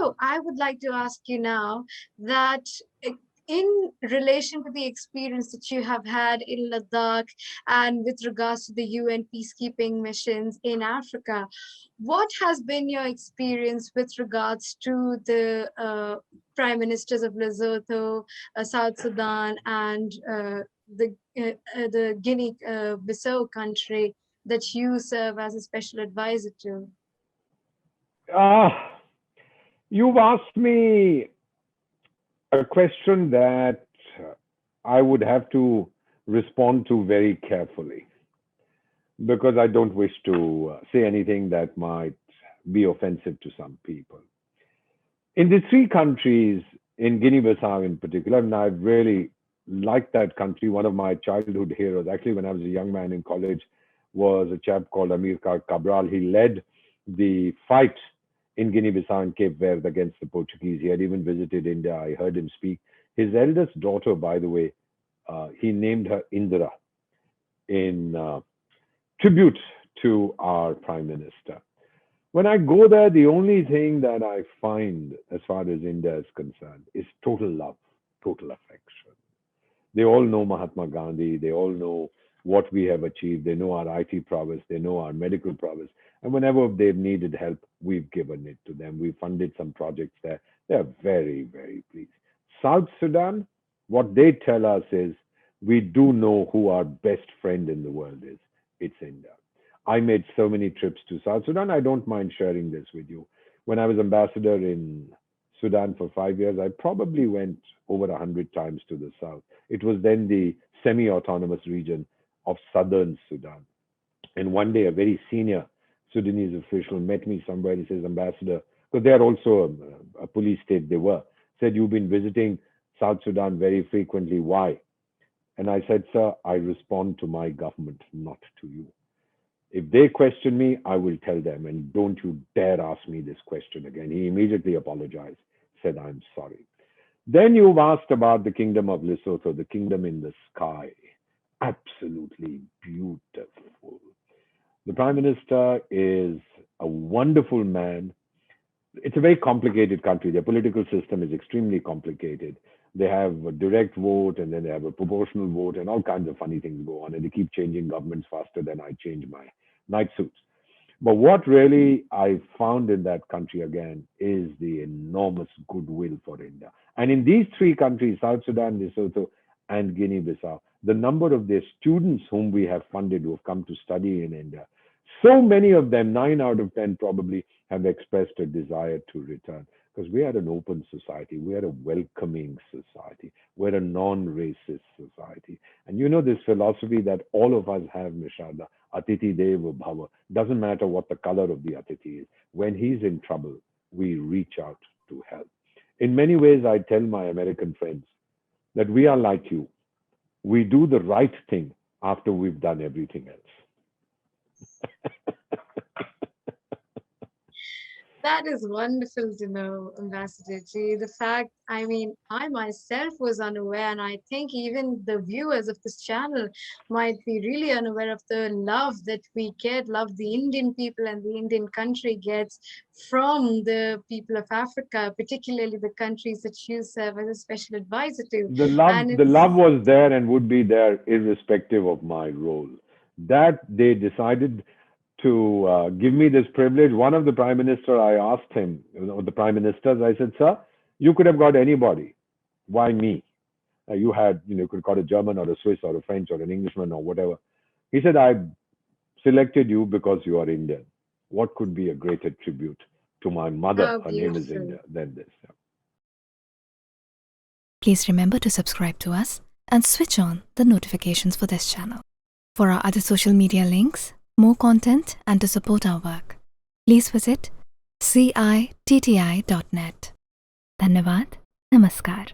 So I would like to ask you now that in relation to the experience that you have had in Ladakh and with regards to the UN peacekeeping missions in Africa, what has been your experience with regards to the prime ministers of Lesotho, South Sudan, and the Guinea-Bissau country that you serve as a special advisor to? Ah, you've asked me a question that I would have to respond to very carefully because I don't wish to say anything that might be offensive to some people. In the three countries, in Guinea-Bissau in particular, and I've really liked that country. One of my childhood heroes, actually, when I was a young man in college, was a chap called Amilcar Cabral. He led the fight in Guinea-Bissau and Cape Verde against the Portuguese. He had even visited India. I heard him speak. His eldest daughter, by the way, he named her Indira in tribute to our prime minister. When I go there, the only thing that I find as far as India is concerned is total love, total affection. They all know Mahatma Gandhi. They all know what we have achieved. They know our IT prowess. They know our medical prowess. And whenever they've needed help, we've given it to them. We funded some projects there. They're very, very pleased. South Sudan, what they tell us is, we do know who our best friend in the world is. It's India. I made so many trips to South Sudan. I don't mind sharing this with you. When I was ambassador in Sudan for 5 years, I probably went over 100 times to the south. It was then the semi-autonomous region of southern Sudan. And one day, a very senior Sudanese official met me somewhere. He says, Ambassador, because they are also a police state, they were, said, you've been visiting South Sudan very frequently. Why? And I said, sir, I respond to my government, not to you. If they question me, I will tell them, and don't you dare ask me this question again. He immediately apologized, said, I'm sorry. Then you've asked about the kingdom of Lesotho, the kingdom in the sky. Absolutely beautiful. The prime minister is a wonderful man. It's a very complicated country. Their political system is extremely complicated. They have a direct vote, and then they have a proportional vote, and all kinds of funny things go on. And they keep changing governments faster than I change my night suits. But what really I found in that country again is the enormous goodwill for India. And in these three countries, South Sudan, Lesotho, and Guinea-Bissau, the number of their students whom we have funded who have come to study in India, so many of them, 9 out of 10 probably, have expressed a desire to return. Because we are an open society, we are a welcoming society, we're a non-racist society. And you know this philosophy that all of us have, Nishada, Atiti Deva Bhava. Doesn't matter what the color of the Atiti is. When he's in trouble, we reach out to help. In many ways, I tell my American friends that we are like you. We do the right thing after we've done everything else. That is wonderful to know, Ambassador G. The fact, I mean, I myself was unaware, and I think even the viewers of this channel might be really unaware of the love that we get, love the Indian people and the Indian country gets from the people of Africa, particularly the countries that you serve as a special advisor to. The love was there and would be there irrespective of my role. That they decided to give me this privilege. One of the prime minister, I asked him, the prime ministers, I said, sir, you could have got anybody. Why me? You had, you could have got a German or a Swiss or a French or an Englishman or whatever. He said, I selected you because you are Indian. What could be a greater tribute to my mother? Her name is India than this. Yeah. Please remember to subscribe to us and switch on the notifications for this channel. For our other social media links, more content, and to support our work, please visit citti.net. Dhanyavad. Namaskar.